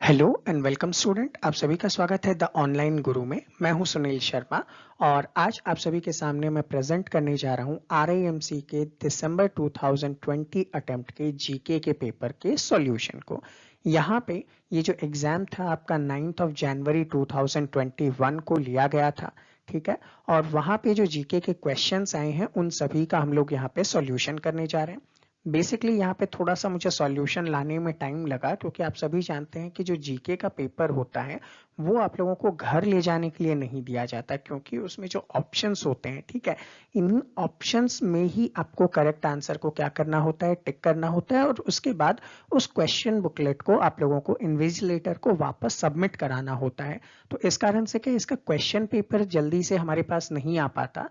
Hello and welcome student. आप सभी का स्वागत है द ऑनलाइन गुरु में। मैं हूं सुनील शर्मा और आज आप सभी के सामने मैं प्रेजेंट करने जा रहा हूं आरआईएमसी के दिसंबर 2020 अटेम्प्ट के जीके के पेपर के सॉल्यूशन को। यहाँ पे ये जो एग्जाम था आपका 9th ऑफ जनवरी 2021 को लिया गया था, ठीक है। और वहाँ पे जो जीके के क्वेश्चंस आए हैं उन सभी का हम लोग यहाँ पे सॉल्यूशन करने जा रहे हैं। बेसिकली यहाँ पे थोड़ा सा मुझे सॉल्यूशन लाने में टाइम लगा क्योंकि आप सभी जानते हैं कि जो जीके का पेपर होता है वो आप लोगों को घर ले जाने के लिए नहीं दिया जाता, क्योंकि उसमें जो ऑप्शंस होते हैं, ठीक है, इन ऑप्शंस में ही आपको करेक्ट आंसर को क्या करना होता है, टिक करना होता है और उसके बाद उस क्वेश्चन बुकलेट को आप लोगों को इन्विजिलेटर को वापस सबमिट कराना होता है। तो इस कारण से कि इसका क्वेश्चन पेपर जल्दी से हमारे पास नहीं आ पाता।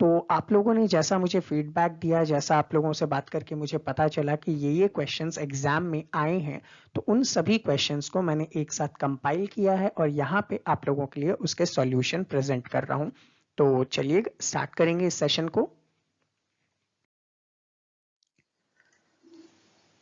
तो आप लोगों ने जैसा मुझे फीडबैक दिया, जैसा आप लोगों से बात करके मुझे पता चला कि ये क्वेश्चंस एग्जाम में आए हैं, तो उन सभी क्वेश्चंस को मैंने एक साथ कंपाइल किया है और यहाँ पे आप लोगों के लिए उसके सॉल्यूशन प्रेजेंट कर रहा हूँ। तो चलिए स्टार्ट करेंगे इस सेशन को।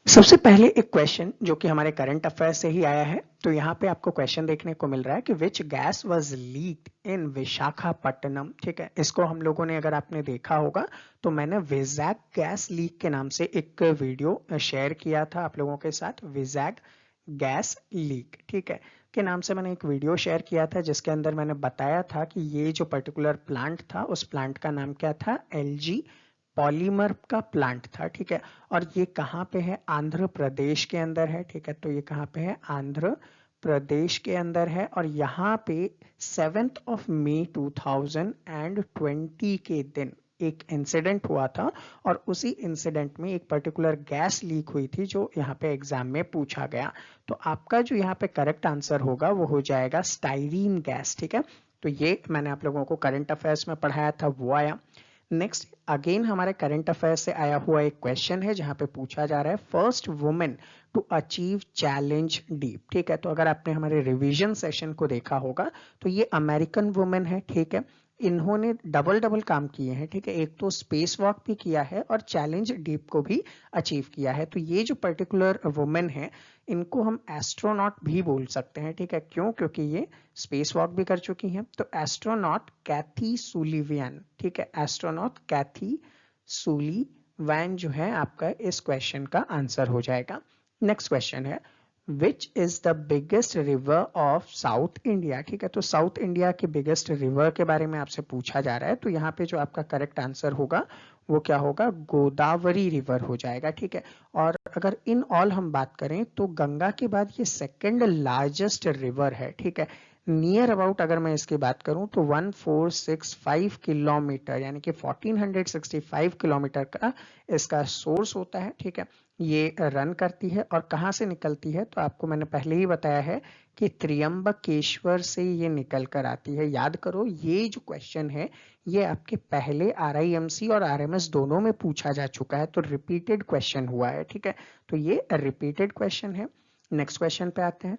सबसे पहले एक क्वेश्चन जो कि हमारे करंट अफेयर से ही आया है। तो यहाँ पे आपको क्वेश्चन देखने को मिल रहा है कि विच गैस वाज लीक्ड इन विशाखापट्टनम, ठीक है। इसको हम लोगों ने, अगर आपने देखा होगा तो मैंने विजैक गैस लीक के नाम से एक वीडियो शेयर किया था आप लोगों के साथ। विजैक गैस लीक, ठीक है, के नाम से मैंने एक वीडियो शेयर किया था जिसके अंदर मैंने बताया था कि ये जो पर्टिकुलर प्लांट था उस प्लांट का नाम क्या था, एलजी पॉलीमर का प्लांट था, ठीक है। और ये कहाँ पे है, आंध्र प्रदेश के अंदर है, ठीक है। तो ये कहाँ पे है, आंध्र प्रदेश के अंदर है। और यहाँ पे 7th ऑफ मई 2020 के दिन एक इंसिडेंट हुआ था और उसी इंसिडेंट में एक पर्टिकुलर गैस लीक हुई थी जो यहाँ पे एग्जाम में पूछा गया। तो आपका जो यहाँ पे करेक्ट आंसर होगा वो हो जाएगा स्टाइरीन गैस, ठीक है। तो ये मैंने आप लोगों को करंट अफेयर्स में पढ़ाया था, वो आया। नेक्स्ट अगेन हमारे करंट अफेयर से आया हुआ एक क्वेश्चन है जहां पे पूछा जा रहा है first women to achieve challenge deep, ठीक है। तो अगर आपने हमारे रिवीजन सेशन को देखा होगा तो ये अमेरिकन वुमेन है, ठीक है। इन्होंने डबल डबल काम किए हैं, ठीक है। एक तो स्पेस वॉक भी किया है और चैलेंज डीप को भी अचीव किया है। तो ये जो पर्टिकुलर वुमेन है इनको हम एस्ट्रोनॉट भी बोल सकते हैं, ठीक है। क्यों, क्योंकि ये स्पेस वॉक भी कर चुकी हैं। तो एस्ट्रोनॉट कैथी सुलिवियन, ठीक है, एस्ट्रोनॉट कैथी सुलिवैन जो है आपका इस क्वेश्चन का आंसर हो जाएगा। नेक्स्ट क्वेश्चन है which is the biggest river of south India, ठीक है। तो साउथ इंडिया के बिगेस्ट रिवर के बारे में आपसे पूछा जा रहा है। तो यहाँ पे जो आपका करेक्ट आंसर होगा वो क्या होगा, गोदावरी रिवर हो जाएगा, ठीक है। और अगर इन ऑल हम बात करें तो गंगा के बाद ये सेकंड लार्जेस्ट रिवर है, ठीक है। नियर अबाउट अगर मैं इसकी बात करूं तो 1465 किलोमीटर यानी कि 1465 किलोमीटर का इसका सोर्स होता है, ठीक है। ये रन करती है और कहाँ से निकलती है, तो आपको मैंने पहले ही बताया है कि त्र्यंबकेश्वर से ये निकल कर आती है। याद करो ये जो क्वेश्चन है ये आपके पहले आरआईएमसी और आरएमएस दोनों में पूछा जा चुका है, तो रिपीटेड क्वेश्चन हुआ है, ठीक है। तो ये रिपीटेड क्वेश्चन है। नेक्स्ट क्वेश्चन पे आते हैं।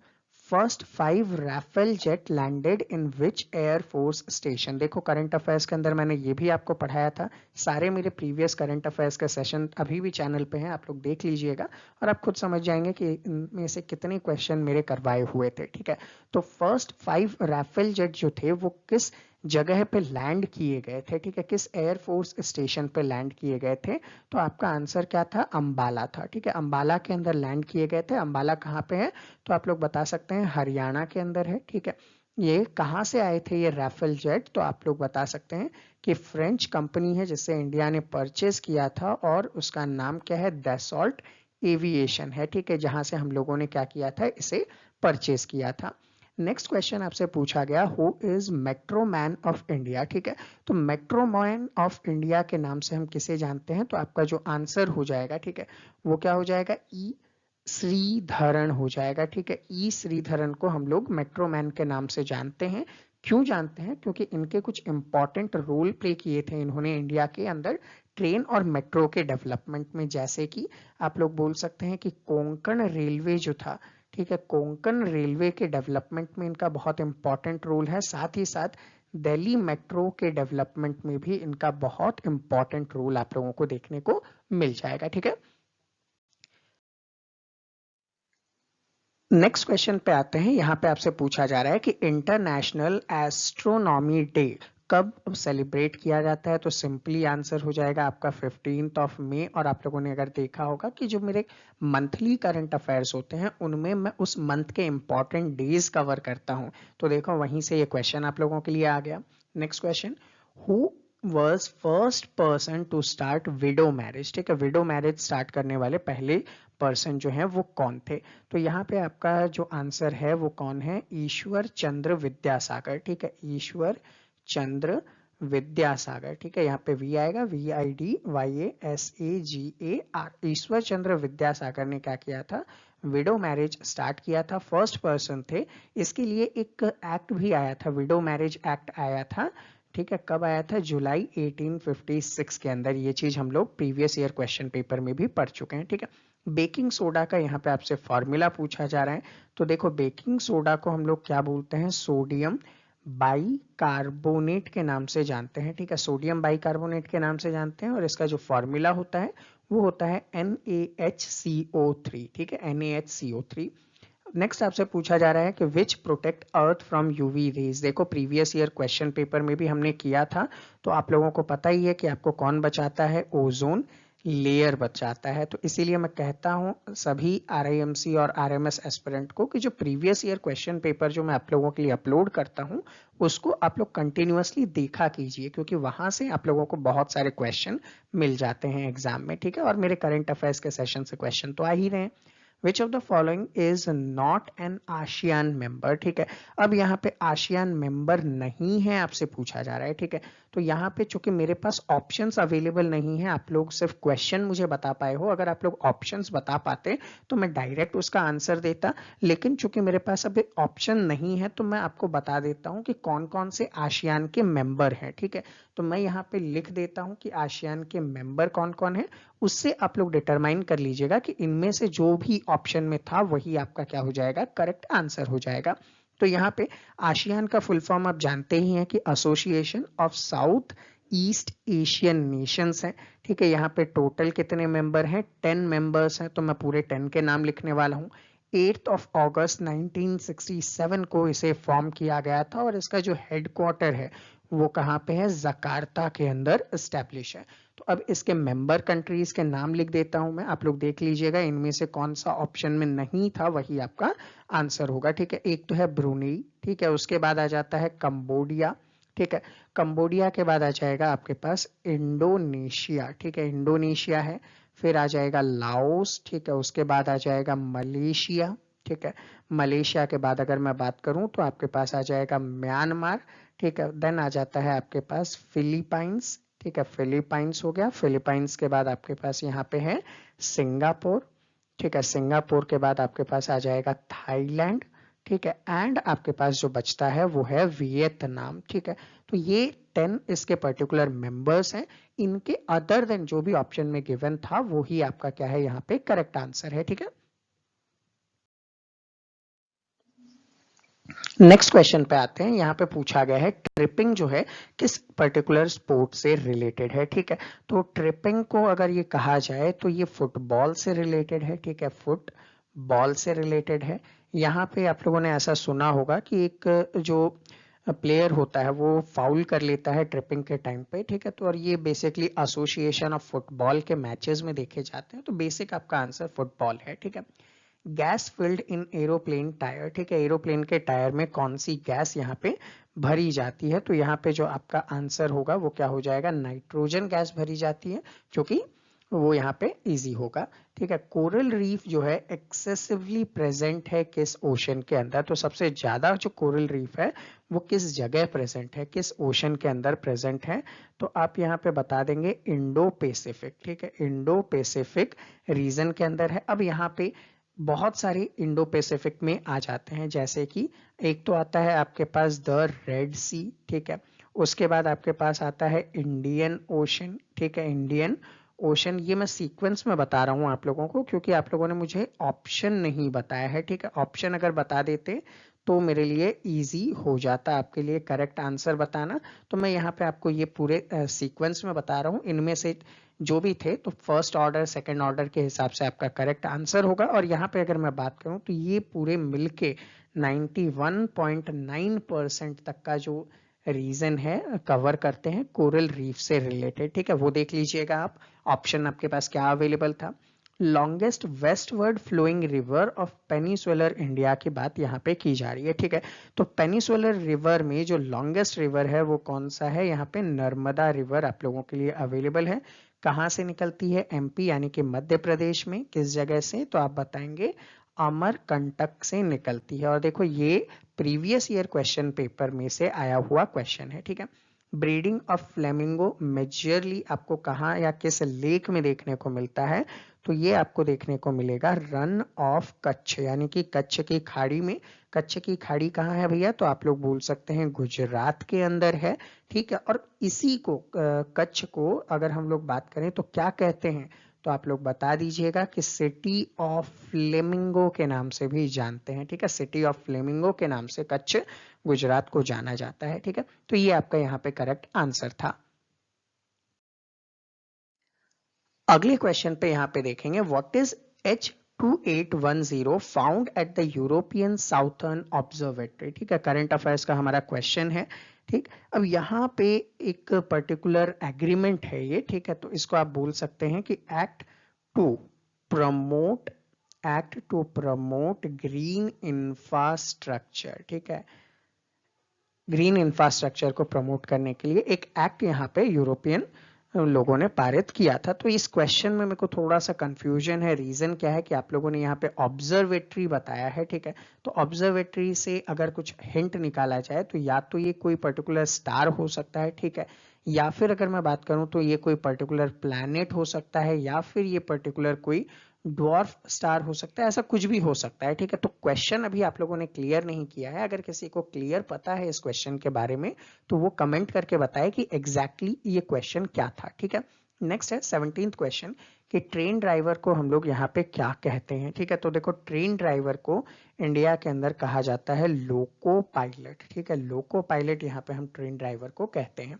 First 5 Rafale jet landed in which air force station. देखो करंट अफेयर्स के अंदर मैंने ये भी आपको पढ़ाया था। सारे मेरे प्रीवियस करंट अफेयर्स के सेशन अभी भी चैनल पे हैं, आप लोग देख लीजिएगा और आप खुद समझ जाएंगे कि इनमें से कितने क्वेश्चन मेरे करवाए हुए थे, ठीक है। तो फर्स्ट 5 राफेल जेट जो थे वो किस जगह पे लैंड किए गए थे, ठीक है, किस एयरफोर्स स्टेशन पे लैंड किए गए थे। तो आपका आंसर क्या था, अंबाला था, ठीक है। अंबाला के अंदर लैंड किए गए थे। अंबाला कहाँ पे है, तो आप लोग बता सकते हैं हरियाणा के अंदर है, ठीक है। ये कहाँ से आए थे ये राफेल जेट, तो आप लोग बता सकते हैं कि फ्रेंच कंपनी है जिससे इंडिया ने परचेज किया था और उसका नाम क्या है, दसॉल्ट एविएशन है, ठीक है, जहां से हम लोगों ने क्या किया था, इसे परचेज किया था। नेक्स्ट क्वेश्चन आपसे पूछा गया who is Metro Man of India, ठीक है। तो मेट्रोमैन ऑफ इंडिया के नाम से हम किसे जानते हैं, तो आपका जो आंसर हो जाएगा, ठीक है, वो क्या हो जाएगा, ई श्रीधरन हो जाएगा, ठीक है। ई श्रीधरन को हम लोग मेट्रोमैन के नाम से जानते हैं। क्यों जानते हैं, क्योंकि इनके कुछ इंपॉर्टेंट रोल प्ले किए थे इन्होंने इंडिया के अंदर ट्रेन और मेट्रो के डेवलपमेंट में। जैसे कि आप लोग बोल सकते हैं कि कोंकण रेलवे जो था, ठीक है, कोंकण रेलवे के डेवलपमेंट में इनका बहुत इंपॉर्टेंट रोल है। साथ ही साथ दिल्ली मेट्रो के डेवलपमेंट में भी इनका बहुत इंपॉर्टेंट रोल आप लोगों को देखने को मिल जाएगा, ठीक है। नेक्स्ट क्वेश्चन पे आते हैं। यहाँ पे आपसे पूछा जा रहा है कि इंटरनेशनल एस्ट्रोनॉमी डे कब सेलिब्रेट किया जाता है। तो सिंपली आंसर हो जाएगा आपका 15 मई। और आप लोगों ने अगर देखा होगा कि जो मेरे मंथली करंट अफेयर्स होते हैं उनमें मैं उस मंथ के इंपॉर्टेंट डेज कवर करता हूँ। तो देखो वहीं से ये क्वेश्चन आप लोगों के लिए आ गया। Next question, who was first person to start widow marriage. ठीक है, विडो मैरिज स्टार्ट करने वाले पहले पर्सन जो है वो कौन थे। तो यहाँ पे आपका जो आंसर है वो कौन है, ईश्वर चंद्र विद्यासागर। ठीक है, ईश्वर चंद्र विद्यासागर। ठीक है, यहाँ पे वी आएगा, VIDYASAGAR। ईश्वर चंद्र विद्यासागर ने क्या किया था, विडो मैरिज स्टार्ट किया था, फर्स्ट पर्सन थे। इसके लिए एक एक्ट भी आया था, विडो मैरिज एक्ट आया था। ठीक है, कब आया था, जुलाई 1856 के अंदर। ये चीज हम लोग प्रीवियस ईयर क्वेश्चन पेपर में भी पढ़ चुके हैं। ठीक है, बेकिंग सोडा का यहाँ पे आपसे फॉर्मूला पूछा जा रहा है। तो देखो बेकिंग सोडा को हम लोग क्या बोलते हैं, सोडियम बाइकार्बोनेट के नाम से जानते हैं। ठीक है, सोडियम बाइकार्बोनेट के नाम से जानते हैं। और इसका जो फॉर्मूला होता है वो होता है NaHCO3। ठीक है, NaHCO3। नेक्स्ट आपसे पूछा जा रहा है कि विच protect earth from UV rays. देखो प्रीवियस ईयर क्वेश्चन पेपर में भी हमने किया था, तो आप लोगों को पता ही है कि आपको कौन बचाता है, ओजोन लेयर बचाता है। तो इसीलिए मैं कहता हूं सभी RIMC और RMS एस्पिरेंट को कि जो प्रीवियस ईयर क्वेश्चन पेपर जो मैं आप लोगों के लिए अपलोड करता हूं उसको आप लोग कंटिन्यूअसली देखा कीजिए, क्योंकि वहां से आप लोगों को बहुत सारे क्वेश्चन मिल जाते हैं एग्जाम में। ठीक है, और मेरे करंट अफेयर्स के सेशन से क्वेश्चन तो आ ही रहे हैं। Which of the following is not an ASEAN member. ठीक है, अब यहाँ पे आशियान मेंबर नहीं है आपसे पूछा जा रहा है। ठीक है, तो यहाँ पे चूंकि मेरे पास ऑप्शंस अवेलेबल नहीं है, आप लोग सिर्फ क्वेश्चन मुझे बता पाए हो। अगर आप लोग ऑप्शंस बता पाते तो मैं डायरेक्ट उसका आंसर देता, लेकिन चूंकि मेरे पास अभी ऑप्शन नहीं है तो मैं आपको बता देता हूँ कि कौन कौन से आशियान के मेंबर हैं। ठीक है, तो मैं यहाँ पे लिख देता हूँ कि आशियान के मेंबर कौन कौन है, उससे आप लोग डिटरमाइन कर लीजिएगा कि इनमें से जो भी ऑप्शन में था वही आपका क्या हो जाएगा, करेक्ट आंसर हो जाएगा। तो यहाँ पे आशियान का फुल फॉर्म आप जानते ही हैं कि association of south east Asian Nations है। ठीक है, यहाँ पे टोटल कितने मेंबर हैं, 10 मेंबर्स हैं। तो मैं पूरे 10 के नाम लिखने वाला हूँ। 8 अगस्त 1967 को इसे फॉर्म किया गया था और इसका जो हेडक्वार्टर है वो कहाँ पे है, जकार्ता के अंदर एस्टेब्लिश है। तो अब इसके मेंबर कंट्रीज के नाम लिख देता हूं मैं, आप लोग देख लीजिएगा इनमें से कौन सा ऑप्शन में नहीं था वही आपका आंसर होगा। ठीक है, एक तो है ब्रुनेई। ठीक है, उसके बाद आ जाता है कंबोडिया। ठीक है, कंबोडिया के बाद आ जाएगा आपके पास इंडोनेशिया। ठीक है, इंडोनेशिया है। फिर आ जाएगा लाओस। ठीक है, उसके बाद आ जाएगा मलेशिया। ठीक है, मलेशिया के बाद अगर मैं बात करूं तो आपके पास आ जाएगा म्यांमार। ठीक है, देन आ जाता है आपके पास फिलीपाइंस। ठीक है, फिलीपाइंस हो गया। फिलीपाइंस के बाद आपके पास यहाँ पे है सिंगापुर। ठीक है, सिंगापुर के बाद आपके पास आ जाएगा थाईलैंड। ठीक है, एंड आपके पास जो बचता है वो है वियतनाम। ठीक है, तो ये 10 इसके पर्टिकुलर मेंबर्स हैं। इनके अदर देन जो भी ऑप्शन में गिवन था वो ही आपका क्या है, यहाँ पे करेक्ट आंसर है। ठीक है, नेक्स्ट क्वेश्चन पे आते हैं। यहाँ पे पूछा गया है ट्रिपिंग जो है किस पर्टिकुलर स्पोर्ट से रिलेटेड है। ठीक है, तो ट्रिपिंग को अगर ये कहा जाए तो ये फुटबॉल से रिलेटेड है। ठीक है, फुटबॉल से रिलेटेड है। यहाँ पे आप लोगों ने ऐसा सुना होगा कि एक जो प्लेयर होता है वो फाउल कर लेता है ट्रिपिंग के टाइम पे। ठीक है, तो और ये बेसिकली एसोसिएशन ऑफ फुटबॉल के मैचेस में देखे जाते हैं। तो बेसिक आपका आंसर फुटबॉल है। ठीक है, gas filled in aeroplane tyre. ठीक है, एरोप्लेन के टायर में कौन सी गैस यहाँ पे भरी जाती है। तो यहाँ पे जो आपका आंसर होगा वो क्या हो जाएगा, नाइट्रोजन गैस भरी जाती है, क्योंकि वो यहाँ पे इजी होगा। ठीक है, कोरल रीफ जो है एक्सेसिवली प्रेजेंट है किस ओशन के अंदर। तो सबसे ज्यादा जो कोरल रीफ है वो किस जगह प्रेजेंट है, किस ओशन के अंदर प्रेजेंट है। तो आप यहाँ पे बता देंगे इंडो पैसिफिक। ठीक है, इंडो पैसिफिक रीजन के अंदर है। अब यहाँ पे बहुत सारे इंडो पैसिफिक में आ जाते हैं, जैसे कि एक तो आता है आपके पास द रेड सी। ठीक है, उसके बाद आपके पास आता है इंडियन ओशन। ठीक है, इंडियन ओशन, ये मैं सीक्वेंस में बता रहा हूँ आप लोगों को क्योंकि आप लोगों ने मुझे ऑप्शन नहीं बताया है, ठीक है। ऑप्शन अगर बता देते तो मेरे लिए इजी हो जाता आपके लिए करेक्ट आंसर बताना। तो मैं यहाँ पे आपको ये पूरे सीक्वेंस में बता रहा हूँ, इनमें से जो भी थे तो फर्स्ट ऑर्डर सेकंड ऑर्डर के हिसाब से आपका करेक्ट आंसर होगा। और यहाँ पे अगर मैं बात करूँ तो ये पूरे मिलके 91.9% तक का जो रीजन है कवर करते हैं कोरल रीफ से रिलेटेड, ठीक है। वो देख लीजिएगा आप, ऑप्शन आपके पास क्या अवेलेबल था। Longest westward flowing river of peninsular India की बात यहाँ पे की जा रही है, ठीक है। तो पेनिसुलर रिवर में जो लॉन्गेस्ट रिवर है वो कौन सा है, यहाँ पे नर्मदा रिवर आप लोगों के लिए अवेलेबल है। कहाँ से निकलती है, एमपी यानी कि मध्य प्रदेश में, किस जगह से, तो आप बताएंगे अमरकंटक से निकलती है। और देखो ये प्रीवियस ईयर क्वेश्चन पेपर में से आया हुआ क्वेश्चन है, ठीक है। ब्रीडिंग ऑफ फ्लेमिंगो मेजरली आपको कहाँ या किस लेक में देखने को मिलता है, तो ये आपको देखने को मिलेगा रन ऑफ कच्छ यानी कि कच्छ की खाड़ी में। कच्छ की खाड़ी कहाँ है भैया, तो आप लोग बोल सकते हैं गुजरात के अंदर है, ठीक है। और इसी को कच्छ को अगर हम लोग बात करें तो क्या कहते हैं, तो आप लोग बता दीजिएगा कि सिटी ऑफ फ्लेमिंगो के नाम से भी जानते हैं, ठीक है। सिटी ऑफ फ्लेमिंगो के नाम से कच्छ गुजरात को जाना जाता है, ठीक है। तो ये आपका यहाँ पे करेक्ट आंसर था। अगले क्वेश्चन पे यहाँ पे देखेंगे, what is H2810 found at the European southern observatory, ठीक है। करंट अफेयर्स का हमारा क्वेश्चन है, ठीक। अब यहाँ पे एक पर्टिकुलर एग्रीमेंट है ये, ठीक है। तो इसको आप बोल सकते हैं कि to promote act to promote green infrastructure, ठीक है। ग्रीन इंफ्रास्ट्रक्चर को प्रमोट करने के लिए एक एक्ट यहाँ पे यूरोपियन लोगों ने पारित किया था। तो इस क्वेश्चन में मेरे को थोड़ा सा कंफ्यूजन है। रीजन क्या है कि आप लोगों ने यहाँ पे ऑब्जर्वेटरी बताया है, ठीक है। तो ऑब्जर्वेटरी से अगर कुछ हिंट निकाला जाए तो या तो ये कोई पर्टिकुलर स्टार हो सकता है, ठीक है, या फिर अगर मैं बात करूं तो ये कोई पर्टिकुलर प्लैनेट हो सकता है, या फिर ये पर्टिकुलर कोई ड्वार्फ स्टार हो सकता है, ऐसा कुछ भी हो सकता है, ठीक है। तो क्वेश्चन अभी आप लोगों ने क्लियर नहीं किया है। अगर किसी को क्लियर पता है इस क्वेश्चन के बारे में तो वो कमेंट करके बताए कि एग्जैक्टली ये क्वेश्चन क्या था, ठीक है। नेक्स्ट है 17th क्वेश्चन कि ट्रेन ड्राइवर को हम लोग यहाँ पे क्या कहते हैं, ठीक है। तो देखो ट्रेन ड्राइवर को इंडिया के अंदर कहा जाता है लोको पायलट, ठीक है। लोको पायलट यहाँ पे हम ट्रेन ड्राइवर को कहते हैं।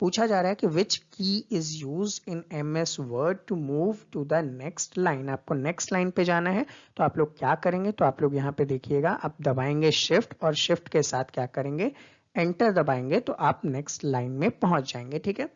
पूछा जा रहा है कि which key is use in MS word to move to the next line. आपको नेक्स्ट लाइन पे जाना है तो आप लोग क्या करेंगे, तो आप लोग यहाँ पे देखिएगा, आप दबाएंगे शिफ्ट और शिफ्ट के साथ क्या करेंगे, एंटर दबाएंगे तो आप नेक्स्ट लाइन में पहुंच जाएंगे, ठीक है।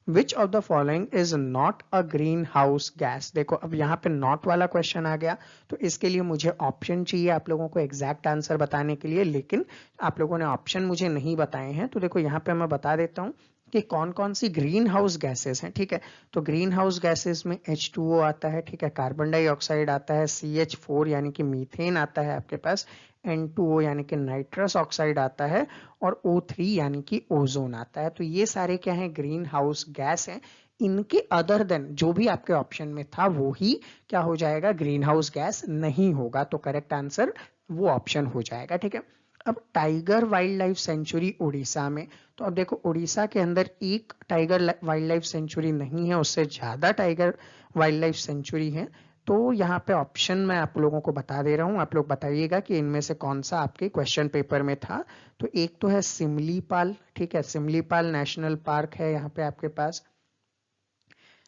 Which of the following is not a green house gas. देखो अब यहाँ पे नॉट वाला क्वेश्चन आ गया, तो इसके लिए मुझे ऑप्शन चाहिए आप लोगों को एग्जैक्ट आंसर बताने के लिए, लेकिन आप लोगों ने ऑप्शन मुझे नहीं बताए हैं। तो देखो यहाँ पे मैं बता देता हूँ कि कौन कौन सी ग्रीन हाउस गैसेस हैं, ठीक है। तो ग्रीन हाउस गैसेस में H2O आता है, ठीक है, कार्बन डाइऑक्साइड आता है, CH4 यानी कि मीथेन आता है आपके पास, N2O यानी कि नाइट्रस ऑक्साइड आता है, और O3 यानी कि ओजोन आता है। तो ये सारे क्या है, ग्रीन हाउस गैस हैं। इनके अदर देन जो भी आपके ऑप्शन में था वो ही क्या हो जाएगा, ग्रीन हाउस गैस नहीं होगा। तो करेक्ट आंसर वो ऑप्शन हो जाएगा, ठीक है। अब tiger wild life sanctuary Orissa में, तो अब देखो उड़ीसा के अंदर एक टाइगर वाइल्ड लाइफ सेंचुरी नहीं है, उससे ज्यादा टाइगर वाइल्ड लाइफ सेंचुरी है। तो यहाँ पे ऑप्शन मैं आप लोगों को बता दे रहा हूँ, आप लोग बताइएगा कि इनमें से कौन सा आपके क्वेश्चन पेपर में था। तो एक तो है सिमलीपाल, ठीक है, सिमलीपाल नेशनल पार्क है यहाँ पे आपके पास,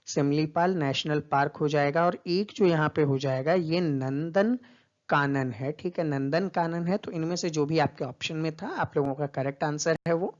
सिमलीपाल नेशनल पार्क हो जाएगा। और एक जो यहाँ पे हो जाएगा ये नंदन कानन है, ठीक है, नंदन कानन है। तो इनमें से जो भी आपके ऑप्शन में था आप लोगों का करेक्ट आंसर है वो।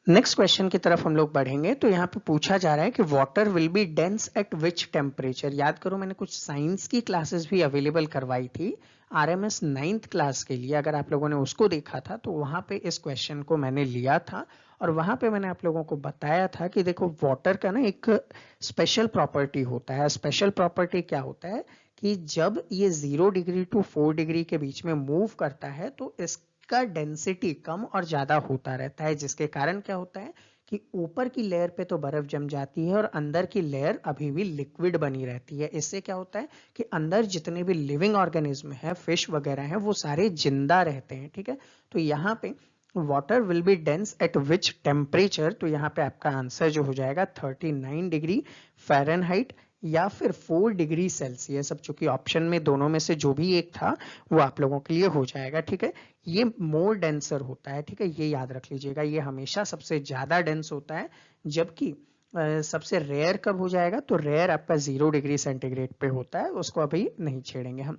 नेक्स्ट क्वेश्चन की तरफ हम लोग बढ़ेंगे। तो यहाँ पे पूछा जा रहा है कि water will be dense eight which temperature. याद करो मैंने कुछ साइंस की क्लासेस भी अवेलेबल करवाई थी RMS 9th क्लास के लिए, अगर आप लोगों ने उसको देखा था तो वहां पे इस क्वेश्चन को मैंने लिया था। और वहां पे मैंने आप लोगों को बताया था कि देखो वाटर का ना एक स्पेशल प्रॉपर्टी होता है। स्पेशल प्रॉपर्टी क्या होता है कि जब ये 0 डिग्री टू 4 डिग्री के बीच में मूव करता है तो इस का डेंसिटी कम और ज्यादा होता रहता है, जिसके कारण क्या होता है कि ऊपर की लेयर पे तो बर्फ जम जाती है और अंदर की लेयर अभी भी लिक्विड बनी रहती है। इससे क्या होता है कि अंदर जितने भी लिविंग ऑर्गेनिज्म है, फिश वगैरह हैं, वो सारे जिंदा रहते हैं, ठीक है। तो यहाँ पे water will be dense eight which temperature, तो यहाँ पे आपका आंसर जो हो जाएगा 39 डिग्री फ़ारेनहाइट या फिर 4 डिग्री सेल्सियस। अब चूंकि ऑप्शन में दोनों में से जो भी एक था वो आप लोगों के लिए हो जाएगा, ठीक है। ये मोर डेंसर होता है, ठीक है, ये याद रख लीजिएगा, ये हमेशा सबसे ज्यादा डेंस होता है। जबकि सबसे रेयर कब हो जाएगा, तो रेयर आपका 0 डिग्री सेंटीग्रेड पे होता है, उसको अभी नहीं छेड़ेंगे हम।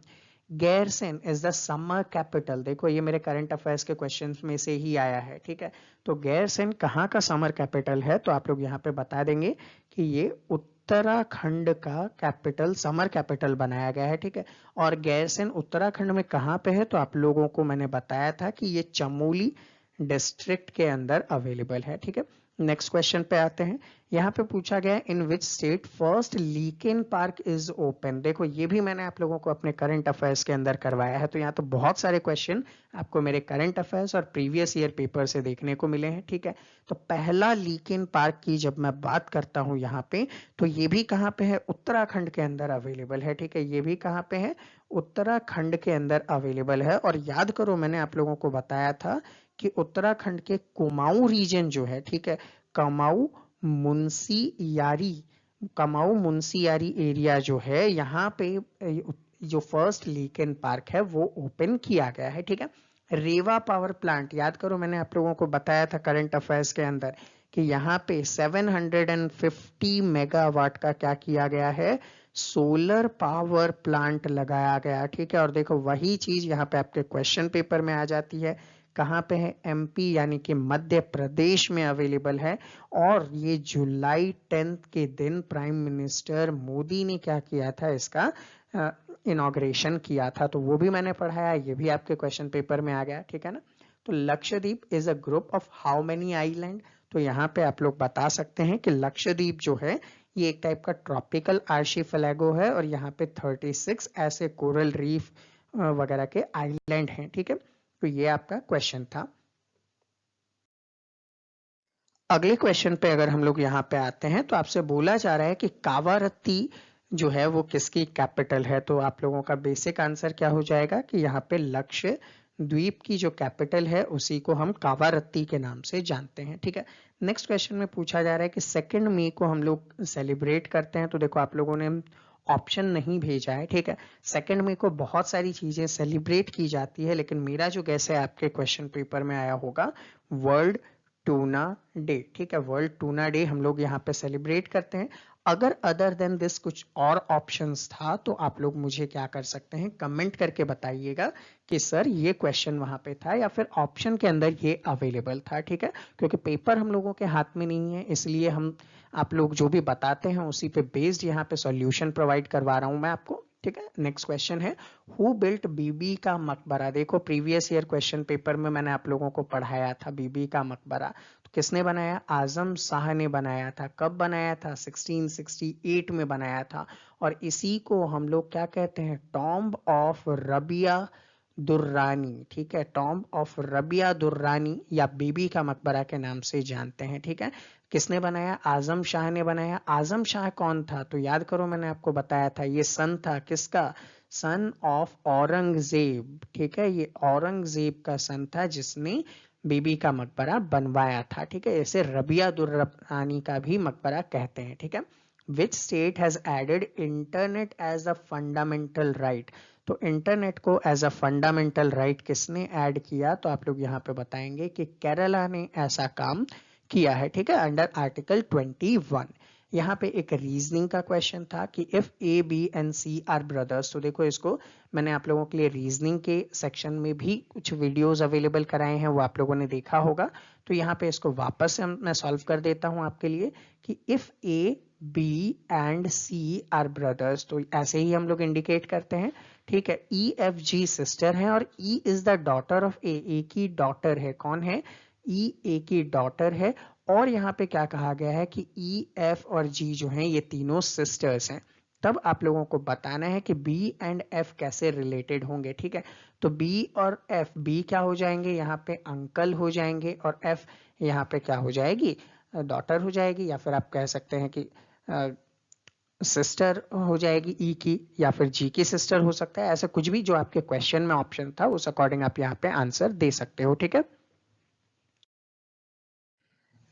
Gairsain is the summer capital, देखो ये मेरे करंट अफेयर्स के क्वेश्चंस में से ही आया है, ठीक है। तो गैरसेन कहाँ का समर कैपिटल है, तो आप लोग यहाँ पे बता देंगे कि ये उत्तराखंड का कैपिटल, समर कैपिटल बनाया गया है, ठीक है। और गैरसेन उत्तराखंड में कहाँ पे है, तो आप लोगों को मैंने बताया था कि ये चमोली डिस्ट्रिक्ट के अंदर अवेलेबल है, ठीक है। नेक्स्ट क्वेश्चन पे आते हैं। यहाँ पे पूछा गया in which state first lichen park is open, देखो ये भी मैंने आप लोगों को अपने करंट अफेयर्स के अंदर करवाया है, तो यहाँ तो बहुत सारे क्वेश्चन आपको मेरे करंट अफेयर्स और प्रीवियस ईयर पेपर से देखने को मिले हैं, ठीक है। तो पहला लीकेन पार्क की जब मैं बात करता हूँ यहाँ पे, तो ये भी कहाँ पे है, उत्तराखंड के अंदर अवेलेबल है, ठीक है। ये भी कहाँ पे है, उत्तराखंड के अंदर अवेलेबल है। और याद करो मैंने आप लोगों को बताया था कि उत्तराखंड के कुमाऊं रीजन जो है, ठीक है, कमाऊ मुंशियारी, कमाऊ मुंशियारी एरिया जो है, यहाँ पे जो फर्स्ट लीकेन पार्क है वो ओपन किया गया है, ठीक है। रेवा पावर प्लांट, याद करो मैंने आप लोगों को बताया था करंट अफेयर्स के अंदर कि यहाँ पे 750 मेगावाट का क्या किया गया है, सोलर पावर प्लांट लगाया गया, ठीक है। और देखो वही चीज यहाँ पे आपके क्वेश्चन पेपर में आ जाती है, कहाँ पे है, एमपी यानी कि मध्य प्रदेश में अवेलेबल है। और ये जुलाई 10 के दिन प्राइम मिनिस्टर मोदी ने क्या किया था, इसका इनॉग्रेशन किया था, तो वो भी मैंने पढ़ाया, ये भी आपके क्वेश्चन पेपर में आ गया, ठीक है ना। तो Lakshadweep is a group of how many island, तो यहाँ पे आप लोग बता सकते हैं कि लक्षद्वीप जो है ये एक टाइप का ट्रॉपिकल आर्शीपेलागो है, और यहाँ पे 36 ऐसे कोरल रीफ वगैरह के आइलैंड हैं, ठीक है। तो ये आपका क्वेश्चन था। अगले क्वेश्चन पे अगर हम लोग यहाँ पे आते हैं, तो आपसे बोला जा रहा है कि कावारत्ती जो है वो किसकी कैपिटल है, तो आप लोगों का बेसिक आंसर क्या हो जाएगा कि यहाँ पे लक्षद्वीप की जो कैपिटल है उसी को हम कावारत्ती के नाम से जानते हैं, ठीक है। नेक्स्ट क्वेश्चन में पूछा जा रहा है कि 2 मई को हम लोग सेलिब्रेट करते हैं, तो देखो आप लोगों ने ऑप्शन नहीं भेजा है, ठीक है। 2 मई को बहुत सारी चीजें सेलिब्रेट की जाती है, लेकिन मेरा जो गैस है आपके क्वेश्चन पेपर में आया होगा वर्ल्ड टूना डे, ठीक है। वर्ल्ड टूना डे हम लोग यहाँ पे सेलिब्रेट करते हैं। अगर अदर देन दिस कुछ और ऑप्शंस था, तो आप लोग मुझे क्या कर सकते हैं, कमेंट करके बताइएगा कि सर ये क्वेश्चन वहां पे था या फिर ऑप्शन के अंदर ये अवेलेबल था, ठीक है। क्योंकि पेपर हम लोगों के हाथ में नहीं है, इसलिए हम आप लोग जो भी बताते हैं उसी पे बेस्ड यहाँ पे सॉल्यूशन प्रोवाइड करवा रहा हूं मैं आपको, ठीक है। नेक्स्ट क्वेश्चन है हु बिल्ट बीबी का मकबरा, देखो प्रीवियस ईयर क्वेश्चन पेपर में मैंने आप लोगों को पढ़ाया था बीबी का मकबरा, तो किसने बनाया, आजम शाह ने बनाया था। कब बनाया था, 1668 में बनाया था। और इसी को हम लोग क्या कहते हैं, टॉम्ब ऑफ रबिया दुर्रानी, ठीक है, टॉम्ब ऑफ रबिया दुर्रानी या बीबी का मकबरा के नाम से जानते हैं, ठीक है। किसने बनाया, आजम शाह ने बनाया। आजम शाह कौन था, तो याद करो मैंने आपको बताया था ये सन था किसका, सन ऑफ औरंगजेब, ठीक है। ये औरंगजेब का सन था जिसने बीबी का मकबरा बनवाया था, ठीक है। इसे रबिया दुर्रानी का भी मकबरा कहते हैं, ठीक है। Which state has added internet as a fundamental right, तो इंटरनेट को एज अ फंडामेंटल राइट किसने ऐड किया, तो आप लोग यहाँ पे बताएंगे कि केरला ने ऐसा काम किया है, ठीक है, अंडर आर्टिकल 21। यहाँ पे एक रीजनिंग का क्वेश्चन था कि if A B and C are brothers, तो देखो इसको मैंने आप लोगों के लिए रीजनिंग के सेक्शन में भी कुछ वीडियोस अवेलेबल कराए हैं, वो आप लोगों ने देखा होगा। तो यहाँ पे इसको वापस से मैं सॉल्व कर देता हूँ आपके लिए कि if A B and C are brothers, तो ऐसे ही हम लोग इंडिकेट करते हैं, ठीक है। ई एफ जी सिस्टर है और E is the daughter of A की डॉटर है, कौन है, ई ए की डॉटर है। और यहाँ पे क्या कहा गया है कि ई एफ और जी जो हैं ये तीनों सिस्टर्स हैं। तब आप लोगों को बताना है कि बी एंड एफ कैसे रिलेटेड होंगे, ठीक है। तो बी और एफ, बी क्या हो जाएंगे यहाँ पे, अंकल हो जाएंगे, और एफ यहाँ पे क्या हो जाएगी, डॉटर हो जाएगी, या फिर आप कह सकते हैं कि सिस्टर हो जाएगी ई की, या फिर जी की सिस्टर हो सकता है, ऐसा कुछ भी जो आपके क्वेश्चन में ऑप्शन था उस अकॉर्डिंग आप यहाँ पे आंसर दे सकते हो, ठीक है।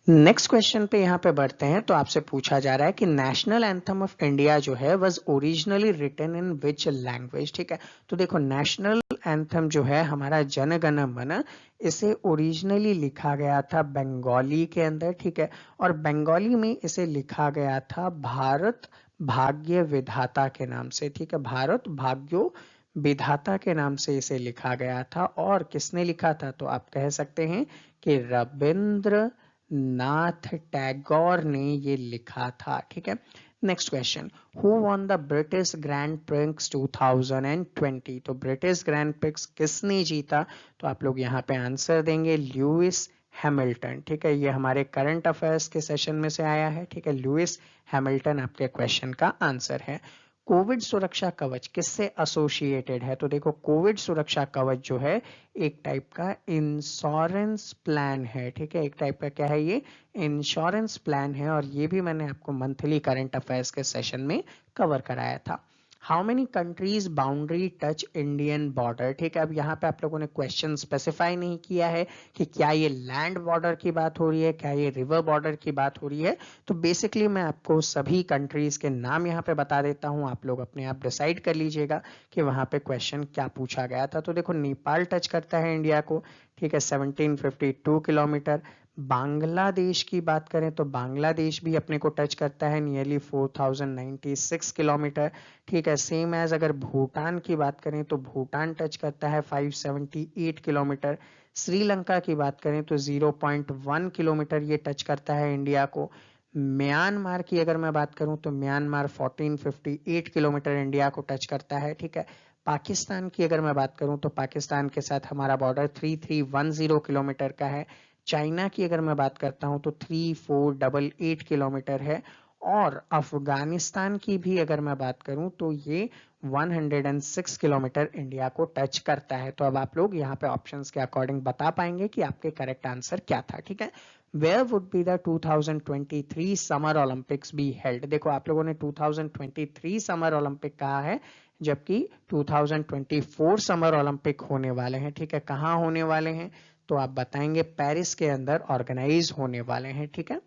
नेक्स्ट क्वेश्चन पे यहाँ पे बढ़ते हैं। तो आपसे पूछा जा रहा है कि नेशनल एंथम ऑफ इंडिया जो है was originally written in which language. ठीक है, तो देखो नेशनल एंथम जो है हमारा जन गण मन, इसे ओरिजिनली लिखा गया था बंगाली के अंदर। ठीक है, और बंगाली में इसे लिखा गया था भारत भाग्य विधाता के नाम से। ठीक है, भारत भाग्यो विधाता के नाम से इसे लिखा गया था। और किसने लिखा था? तो आप कह सकते हैं कि रविंद्र नाथ टैगोर ने ये लिखा था। ठीक है, next question, who won the British grand prix 2020। तो ब्रिटिश ग्रैंड प्रिक्स किसने जीता? तो आप लोग यहाँ पे आंसर देंगे लुइस हैमिल्टन। ठीक है, ये हमारे करंट अफेयर्स के सेशन में से आया है। ठीक है, लुइस हैमिल्टन आपके क्वेश्चन का आंसर है। कोविड सुरक्षा कवच किससे एसोसिएटेड है? तो देखो कोविड सुरक्षा कवच जो है एक टाइप का इंश्योरेंस प्लान है। ठीक है, एक टाइप का क्या है ये? इंश्योरेंस प्लान है। और ये भी मैंने आपको मंथली करंट अफेयर्स के सेशन में कवर कराया था। How many countries boundary touch Indian border? ठीक है, अब यहाँ पे आप लोगों ने क्वेश्चन स्पेसिफाई नहीं किया है कि क्या ये लैंड बॉर्डर की बात हो रही है, क्या ये रिवर बॉर्डर की बात हो रही है। तो बेसिकली मैं आपको सभी कंट्रीज के नाम यहाँ पे बता देता हूँ, आप लोग अपने आप डिसाइड कर लीजिएगा कि वहाँ पे क्वेश्चन क्या पूछा गया था। तो देखो नेपाल टच करता है इंडिया को। ठीक है, 1752 किलोमीटर। बांग्लादेश की बात करें तो बांग्लादेश भी अपने को टच करता है, नियरली 4096 किलोमीटर। ठीक है, सेम एज अगर भूटान की बात करें तो भूटान टच करता है 578 किलोमीटर। श्रीलंका की बात करें तो 0.1 किलोमीटर ये टच करता है इंडिया को। म्यांमार की अगर मैं बात करूं तो म्यांमार 1458 किलोमीटर इंडिया को टच करता है। ठीक है, पाकिस्तान की अगर मैं बात करूं तो पाकिस्तान के साथ हमारा बॉर्डर 3310 किलोमीटर का है। चाइना की अगर मैं बात करता हूं तो 3488 किलोमीटर है। और अफगानिस्तान की भी अगर मैं बात करूं तो ये 106 किलोमीटर इंडिया को टच करता है। तो अब आप लोग यहाँ पे ऑप्शंस के अकॉर्डिंग बता पाएंगे कि आपके करेक्ट आंसर क्या था। ठीक है, where would be the 2023 summer Olympics be held? देखो आप लोगों ने 2023 समर ओलंपिक कहा है, जबकि 2024 समर ओलंपिक होने वाले हैं। ठीक है, कहाँ होने वाले हैं? तो आप बताएंगे पेरिस के अंदर ऑर्गेनाइज होने वाले हैं। ठीक है,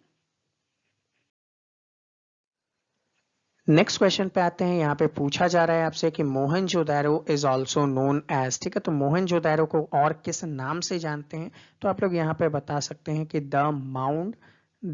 नेक्स्ट क्वेश्चन पे आते हैं। यहाँ पे पूछा जा रहा है आपसे कि Mohenjodaro is also known as. ठीक है, तो मोहनजोदारो को और किस नाम से जानते हैं? तो आप लोग यहाँ पे बता सकते हैं कि the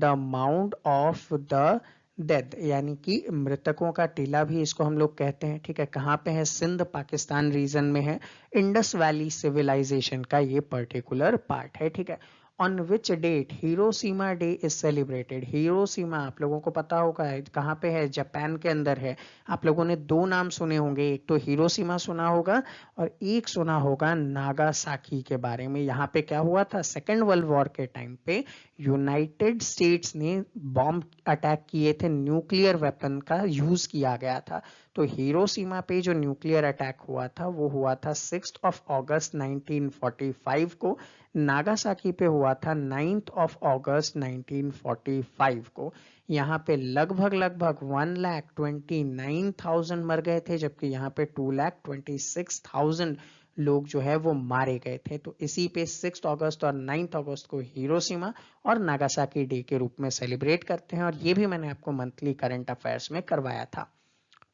mound of the dead, यानी कि मृतकों का टीला भी इसको हम लोग कहते हैं। ठीक है, कहाँ पे है? सिंध पाकिस्तान रीजन में है। इंडस वैली सिविलाइजेशन का ये पर्टिकुलर पार्ट है। ठीक है, on which date Hiroshima day is celebrated? Hiroshima आप लोगों को पता होगा कहाँ पे है? जापान के अंदर है। आप लोगों ने दो नाम सुने होंगे, एक तो हिरोशिमा सुना होगा और एक सुना होगा नागासाकी के बारे में। यहाँ पे क्या हुआ था? सेकेंड वर्ल्ड वॉर के टाइम पे यूनाइटेड स्टेट्स ने बॉम्ब अटैक किए थे, न्यूक्लियर वेपन का यूज किया गया था। तो हिरोशिमा पे जो न्यूक्लियर अटैक हुआ था वो हुआ था 6 अगस्त 1945 को। नागासाकी पे हुआ था 9 अगस्त 1945 को। यहाँ पे लगभग लगभग 1,29,000 मर गए थे, जबकि यहाँ पे 2,26,000 लोग जो है वो मारे गए थे। तो इसी पे 6 अगस्त और 9 अगस्त को हिरोशिमा और नागासाकी डे के रूप में सेलिब्रेट करते हैं। और ये भी मैंने आपको मंथली करंट अफेयर्स में करवाया था।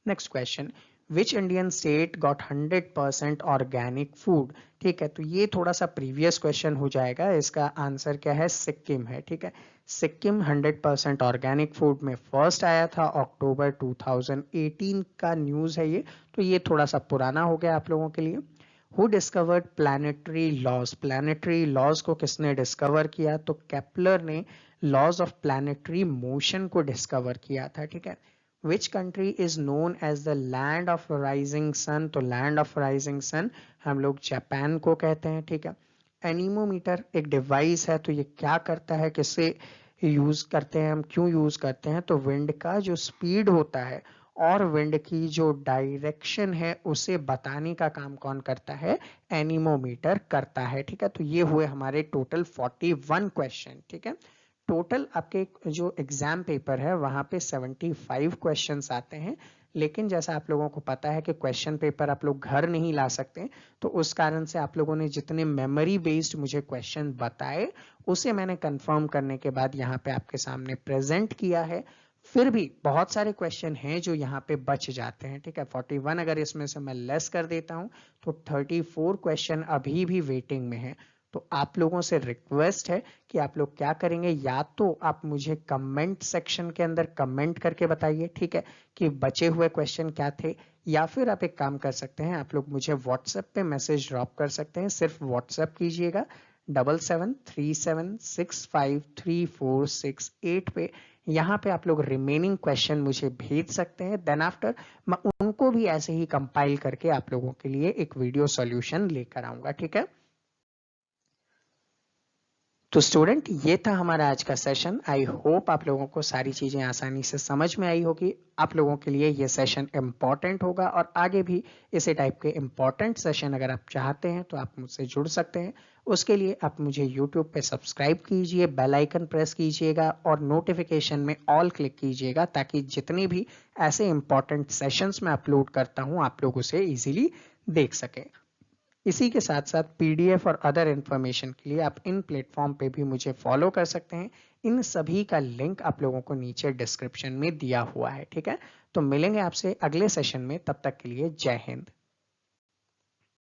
Next question, which Indian state got 100% organic food? ठीक है, तो ये थोड़ा सा प्रीवियस क्वेश्चन हो जाएगा। इसका आंसर क्या है? सिक्किम है। ठीक है, सिक्किम 100% ऑर्गेनिक फूड में फर्स्ट आया था। अक्टूबर 2018 का न्यूज है ये, तो ये थोड़ा सा पुराना हो गया आप लोगों के लिए। Who discovered planetary laws? Planetary laws को किसने डिस्कवर किया? तो केपलर ने लॉज ऑफ प्लानिटरी मोशन को डिस्कवर किया था। ठीक है, which country is known as the land of rising sun? तो लैंड ऑफ राइजिंग सन हम लोग जापान को कहते हैं। ठीक है, एनीमोमीटर एक डिवाइस है, तो ये क्या करता है, किससे यूज करते हैं हम, क्यों यूज करते हैं? तो विंड का जो स्पीड होता है और विंड की जो डायरेक्शन है उसे बताने का काम कौन करता है? एनीमोमीटर करता है। ठीक है, तो ये हुए हमारे टोटल 41 क्वेश्चन। ठीक है, टोटल आपके जो एग्जाम पेपर है वहां पे 75 क्वेश्चंस आते हैं, लेकिन जैसा आप लोगों को पता है कि क्वेश्चन पेपर आप लोग घर नहीं ला सकते, तो उस कारण से आप लोगों ने जितने मेमोरी बेस्ड मुझे क्वेश्चन बताए उसे मैंने कंफर्म करने के बाद यहाँ पे आपके सामने प्रेजेंट किया है। फिर भी बहुत सारे क्वेश्चन हैं जो यहाँ पे बच जाते हैं, ठीक है। 41 अगर इसमें से मैं लेस कर देता हूँ तो 34 क्वेश्चन अभी भी वेटिंग में है। तो आप लोगों से रिक्वेस्ट है कि आप लोग क्या करेंगे, या तो आप मुझे कमेंट सेक्शन के अंदर कमेंट करके बताइए, ठीक है, कि बचे हुए क्वेश्चन क्या थे, या फिर आप एक काम कर सकते हैं, आप लोग मुझे व्हाट्सएप पे मैसेज ड्रॉप कर सकते हैं। सिर्फ व्हाट्सएप कीजिएगा 7737653468 पे। यहाँ पे आप लोग रिमेनिंग क्वेश्चन मुझे भेज सकते हैं। देन आफ्टर मैं उनको भी ऐसे ही कंपाइल करके आप लोगों के लिए एक वीडियो सॉल्यूशन लेकर आऊंगा, ठीक है। तो स्टूडेंट, ये था हमारा आज का सेशन। आई होप आप लोगों को सारी चीजें आसानी से समझ में आई होगी। आप लोगों के लिए ये सेशन इम्पॉर्टेंट होगा और आगे भी इसी टाइप के इम्पॉर्टेंट सेशन अगर आप चाहते हैं तो आप मुझसे जुड़ सकते हैं। उसके लिए आप मुझे यूट्यूब पे सब्सक्राइब कीजिए, बेल आइकन प्रेस कीजिएगा और नोटिफिकेशन में ऑल क्लिक कीजिएगा, ताकि जितने भी ऐसे इम्पॉर्टेंट सेशंस मैं अपलोड करता हूँ आप लोग उसे इजीली देख सकें। इसी के साथ साथ पीडीएफ और अदर इन्फॉर्मेशन के लिए आप इन प्लेटफॉर्म पे भी मुझे फॉलो कर सकते हैं। इन सभी का लिंक आप लोगों को नीचे डिस्क्रिप्शन में दिया हुआ है, ठीक है। तो मिलेंगे आपसे अगले सेशन में, तब तक के लिए जय हिंद।